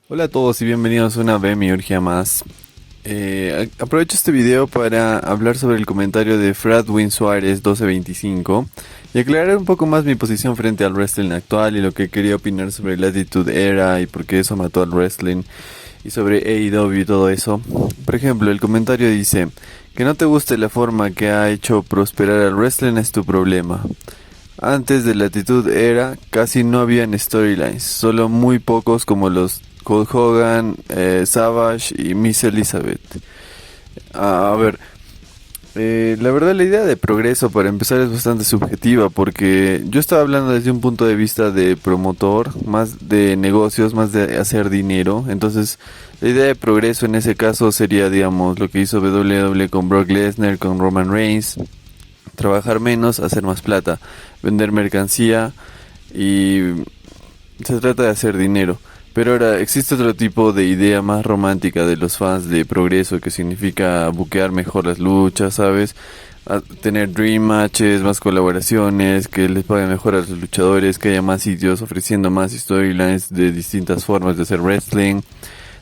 Hola a todos y bienvenidos a una Bemiurgia más. Aprovecho este video para hablar sobre el comentario de Fradwin Suárez 1225 y aclarar un poco más mi posición frente al wrestling actual y lo que quería opinar sobre la Attitude Era y por qué eso mató al wrestling y sobre AEW y todo eso. Por ejemplo, el comentario dice: que no te guste la forma que ha hecho prosperar al wrestling es tu problema. Antes de la Attitude Era casi no habían storylines, solo muy pocos como los Hulk Hogan, Savage y Miss Elizabeth. A ver, la verdad la idea de progreso para empezar es bastante subjetiva porque yo estaba hablando desde un punto de vista de promotor, más de negocios, más de hacer dinero. Entonces la idea de progreso en ese caso sería, digamos, lo que hizo WWE con Brock Lesnar, con Roman Reigns: trabajar menos, hacer más plata, vender mercancía y se trata de hacer dinero. Pero ahora existe otro tipo de idea más romántica de los fans de progreso que significa buquear mejor las luchas, ¿sabes? Tener dream matches, más colaboraciones, que les paguen mejor a los luchadores, que haya más sitios ofreciendo más storylines de distintas formas de hacer wrestling.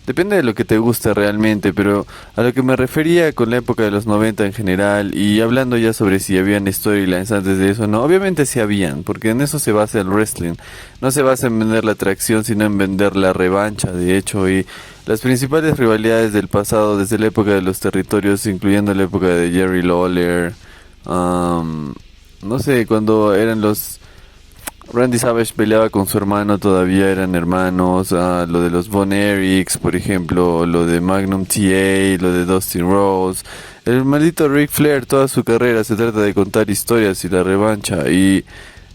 Depende de lo que te guste realmente, pero a lo que me refería con la época de los 90 en general y hablando ya sobre si habían storylines antes de eso, no, obviamente sí habían, porque en eso se basa el wrestling. No se basa en vender la atracción, sino en vender la revancha, de hecho, y las principales rivalidades del pasado desde la época de los territorios, incluyendo la época de Jerry Lawler, no sé, cuando eran los Randy Savage peleaba con su hermano, todavía eran hermanos. Lo de los Von Erichs, por ejemplo, lo de Magnum TA, lo de Dustin Rhodes. El maldito Ric Flair, toda su carrera se trata de contar historias y la revancha. Y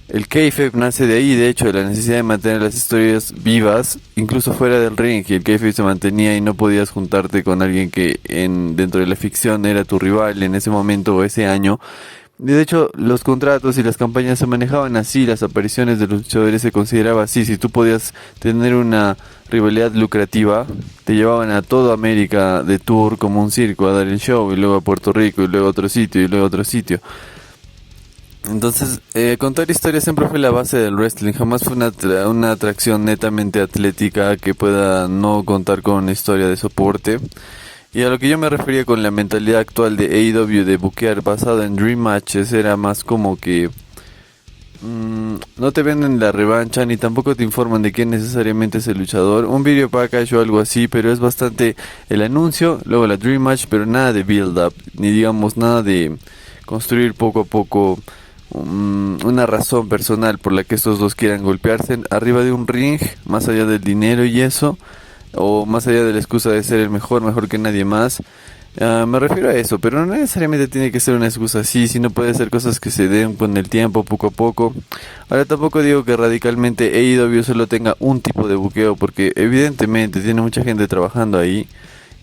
el kayfabe nace de ahí, de hecho, de la necesidad de mantener las historias vivas, incluso fuera del ring. Y el kayfabe se mantenía y no podías juntarte con alguien que dentro de la ficción era tu rival en ese momento o ese año. De hecho, los contratos y las campañas se manejaban así, las apariciones de los luchadores se consideraba así. Si tú podías tener una rivalidad lucrativa, te llevaban a toda América de tour como un circo a dar el show, y luego a Puerto Rico, y luego a otro sitio, y luego a otro sitio. Entonces, contar historias siempre fue la base del wrestling, jamás fue una atracción netamente atlética que pueda no contar con una historia de soporte. Y a lo que yo me refería con la mentalidad actual de AEW de buquear basado en Dream Matches era más como que no te venden la revancha ni tampoco te informan de quién necesariamente es el luchador. Un video package o algo así, pero es bastante el anuncio, luego la Dream Match, pero nada de build up, ni digamos nada de construir poco a poco una razón personal por la que estos dos quieran golpearse arriba de un ring, más allá del dinero y eso, o más allá de la excusa de ser el mejor, mejor que nadie más. Me refiero a eso, pero no necesariamente tiene que ser una excusa así, sino puede ser cosas que se den con el tiempo, poco a poco. Ahora tampoco digo que radicalmente AEW solo tenga un tipo de buqueo, porque evidentemente tiene mucha gente trabajando ahí.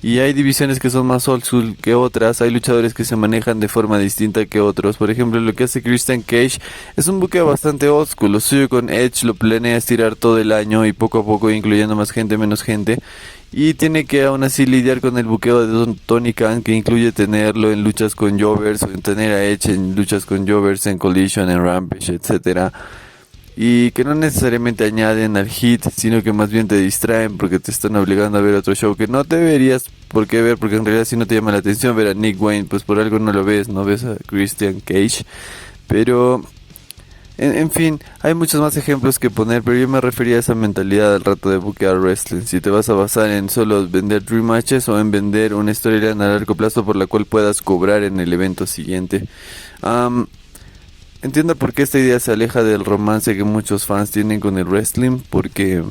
Y hay divisiones que son más old school que otras, hay luchadores que se manejan de forma distinta que otros. Por ejemplo, lo que hace Christian Cage es un buqueo bastante old school. Lo suyo con Edge lo planea estirar todo el año y poco a poco incluyendo más gente, menos gente. Y tiene que aún así lidiar con el buqueo de Tony Khan, que incluye tenerlo en luchas con Jovers, o en tener a Edge en luchas con Jovers, en Collision, en Rampage, etcétera, y que no necesariamente añaden al hit, sino que más bien te distraen porque te están obligando a ver otro show que no deberías por qué ver, porque en realidad si no te llama la atención ver a Nick Wayne, pues por algo no lo ves, no ves a Christian Cage. Pero en fin, hay muchos más ejemplos que poner, pero yo me refería a esa mentalidad al rato de buquear wrestling. Si te vas a basar en solo vender dream matches o en vender una storyline a largo plazo por la cual puedas cobrar en el evento siguiente. Entiendo por qué esta idea se aleja del romance que muchos fans tienen con el wrestling, porque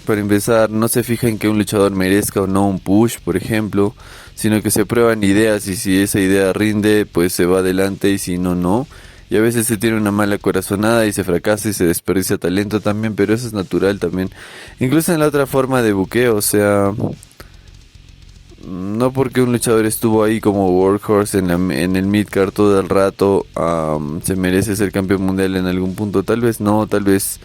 para empezar no se fija en que un luchador merezca o no un push, por ejemplo, sino que se prueban ideas y si esa idea rinde, pues se va adelante y si no, no. Y a veces se tiene una mala corazonada y se fracasa y se desperdicia talento también, pero eso es natural también. Incluso en la otra forma de buqueo, o sea, no porque un luchador estuvo ahí como workhorse en el midcard todo el rato, se merece ser campeón mundial en algún punto. Tal vez no, tal vez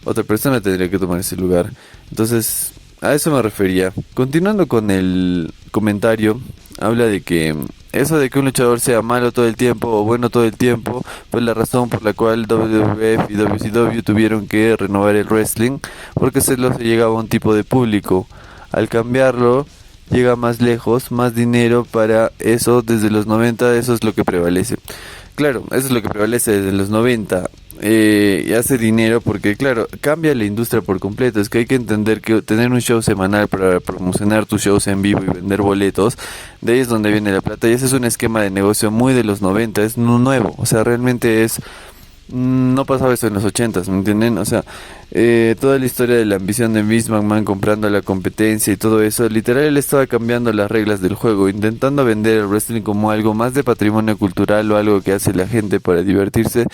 otra persona tendría que tomar ese lugar. Entonces, a eso me refería. Continuando con el comentario, habla de que eso de que un luchador sea malo todo el tiempo o bueno todo el tiempo fue la razón por la cual WWF y WCW tuvieron que renovar el wrestling, porque se llegaba a un tipo de público. Al cambiarlo, llega más lejos, más dinero para eso desde los 90, eso es lo que prevalece. Claro, eso es lo que prevalece desde los 90. Y hace dinero porque, claro, cambia la industria por completo. Es que hay que entender que tener un show semanal para promocionar tus shows en vivo y vender boletos, de ahí es donde viene la plata. Y ese es un esquema de negocio muy de los 90, es nuevo. O sea, realmente es... No pasaba eso en los 80, ¿me entienden? O sea, toda la historia de la ambición de Vince McMahon comprando la competencia y todo eso, literal él estaba cambiando las reglas del juego, intentando vender el wrestling como algo más de patrimonio cultural o algo que hace la gente para divertirse,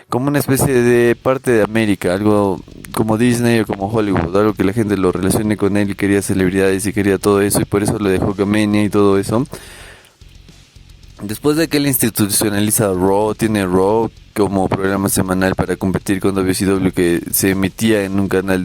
como una especie de parte de América, algo como Disney o como Hollywood, algo que la gente lo relacione con él y quería celebridades y quería todo eso y por eso lo dejó Kamenia y todo eso. Después de que él institucionaliza Raw, tiene Raw como programa semanal para competir con WCW que se emitía en un canal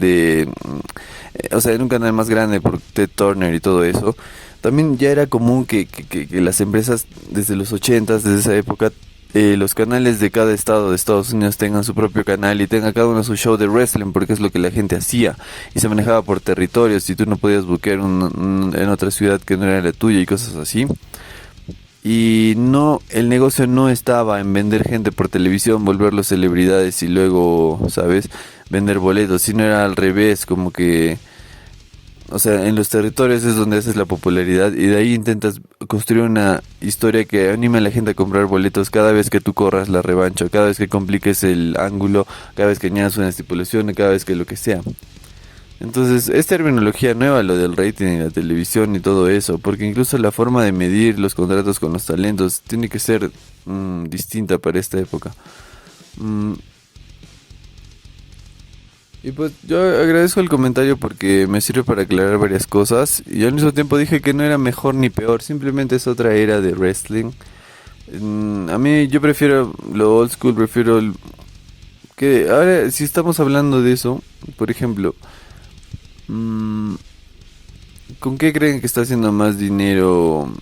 o sea, en un canal más grande por Ted Turner y todo eso. También ya era común que las empresas desde los 80, desde esa época, los canales de cada estado de Estados Unidos tengan su propio canal y tenga cada uno su show de wrestling porque es lo que la gente hacía y se manejaba por territorios y tú no podías buquear en otra ciudad que no era la tuya y cosas así. Y no, el negocio no estaba en vender gente por televisión, volverlos celebridades y luego, ¿sabes? Vender boletos, sino era al revés, como que, o sea, en los territorios es donde haces la popularidad y de ahí intentas construir una historia que anime a la gente a comprar boletos cada vez que tú corras la revancha, cada vez que compliques el ángulo, cada vez que añadas una estipulación, cada vez que lo que sea. Entonces, es terminología nueva lo del rating y la televisión y todo eso, porque incluso la forma de medir los contratos con los talentos tiene que ser distinta para esta época. Mm, y pues yo agradezco el comentario porque me sirve para aclarar varias cosas y al mismo tiempo dije que no era mejor ni peor, simplemente es otra era de wrestling. A mí yo prefiero lo old school, prefiero que ahora si estamos hablando de eso, por ejemplo, mm, ¿con qué creen que está haciendo más dinero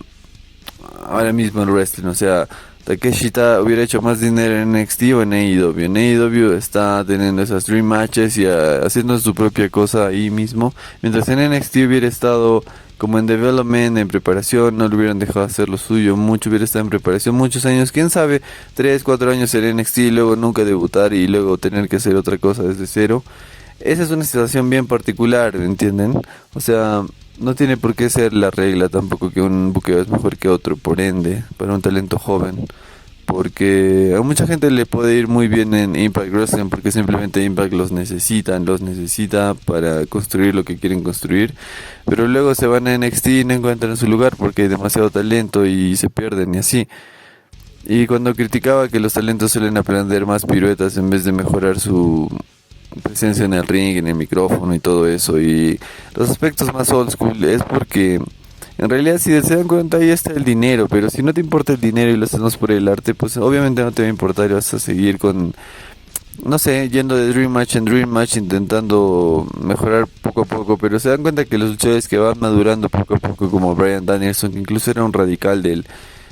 ahora mismo el wrestling? O sea, Takeshita hubiera hecho más dinero en NXT o en AEW. En AEW está teniendo esas Dream Matches y haciendo su propia cosa ahí mismo. Mientras en NXT hubiera estado como en development, en preparación, no le hubieran dejado hacer lo suyo mucho, hubiera estado en preparación muchos años, quién sabe, 3 4 años en NXT y luego nunca debutar y luego tener que hacer otra cosa desde cero. Esa es una situación bien particular, ¿entienden? O sea, no tiene por qué ser la regla tampoco que un buqueo es mejor que otro, por ende, para un talento joven. Porque a mucha gente le puede ir muy bien en Impact Wrestling porque simplemente Impact los necesita para construir lo que quieren construir. Pero luego se van a NXT y no encuentran su lugar porque hay demasiado talento y se pierden y así. Y cuando criticaba que los talentos suelen aprender más piruetas en vez de mejorar su presencia en el ring, en el micrófono y todo eso, y los aspectos más old school, es porque en realidad si se dan cuenta ahí está el dinero, pero si no te importa el dinero y lo hacemos por el arte, pues obviamente no te va a importar y vas a seguir con, no sé, yendo de Dream Match en Dream Match intentando mejorar poco a poco, pero se dan cuenta que los luchadores que van madurando poco a poco como Bryan Danielson, que incluso era un radical del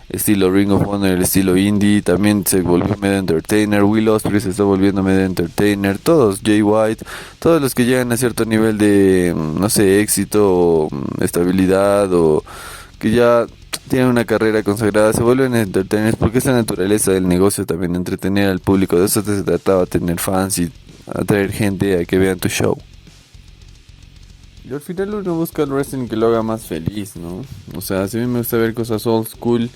estilo Ring of Honor, el estilo indie, también se volvió medio entertainer, Will Ospreay se está volviendo medio entertainer, todos, Jay White, todos los que llegan a cierto nivel de, no sé, éxito, o estabilidad, o que ya tienen una carrera consagrada, se vuelven entertainers porque es la naturaleza del negocio también, entretener al público, de eso se trataba, tener fans y atraer gente a que vean tu show. Y al final uno busca el wrestling que lo haga más feliz, ¿no? O sea, si a mí me gusta ver cosas old school,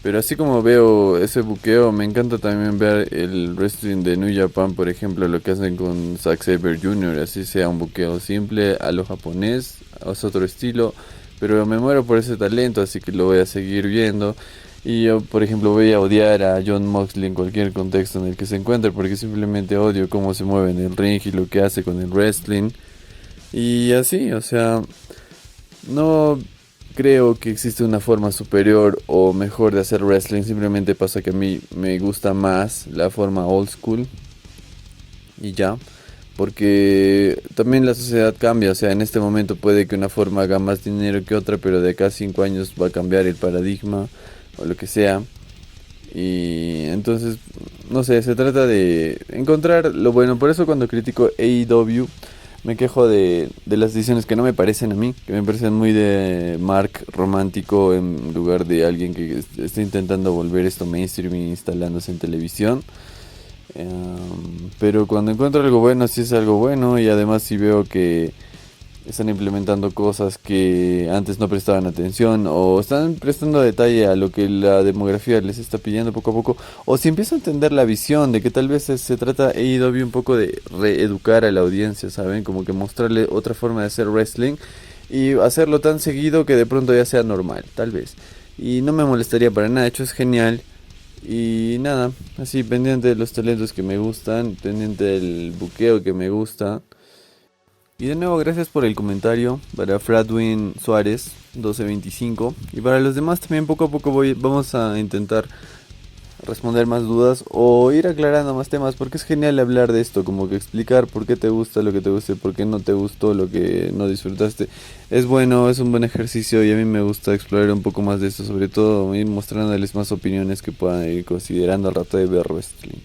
pero así como veo ese buqueo, me encanta también ver el wrestling de New Japan, por ejemplo, lo que hacen con Zack Sabre Jr., así sea un buqueo simple, a lo japonés, es otro estilo, pero me muero por ese talento, así que lo voy a seguir viendo. Y yo, por ejemplo, voy a odiar a Jon Moxley en cualquier contexto en el que se encuentre, porque simplemente odio cómo se mueve en el ring y lo que hace con el wrestling. Y así, o sea, no creo que existe una forma superior o mejor de hacer wrestling, simplemente pasa que a mí me gusta más la forma old school y ya, porque también la sociedad cambia, o sea, en este momento puede que una forma haga más dinero que otra, pero de acá a 5 años va a cambiar el paradigma, o lo que sea. Y entonces, no sé, se trata de encontrar lo bueno. Por eso cuando critico AEW me quejo de las decisiones que no me parecen a mí, que me parecen muy de Mark romántico en lugar de alguien que está intentando volver esto mainstream e instalándose en televisión. Pero cuando encuentro algo bueno, sí es algo bueno, y además si veo que están implementando cosas que antes no prestaban atención o están prestando detalle a lo que la demografía les está pidiendo poco a poco, o si empiezo a entender la visión de que tal vez se trata AEW un poco de reeducar a la audiencia, ¿saben? Como que mostrarle otra forma de hacer wrestling y hacerlo tan seguido que de pronto ya sea normal, tal vez. Y no me molestaría para nada, de hecho es genial. Y nada, así pendiente de los talentos que me gustan, pendiente del buqueo que me gusta. Y de nuevo, gracias por el comentario para Fradwin Suárez 1225. Y para los demás también poco a poco vamos a intentar responder más dudas o ir aclarando más temas, porque es genial hablar de esto, como que explicar por qué te gusta lo que te gusta y por qué no te gustó lo que no disfrutaste. Es bueno, es un buen ejercicio y a mí me gusta explorar un poco más de esto, sobre todo ir mostrándoles más opiniones que puedan ir considerando al rato de ver wrestling.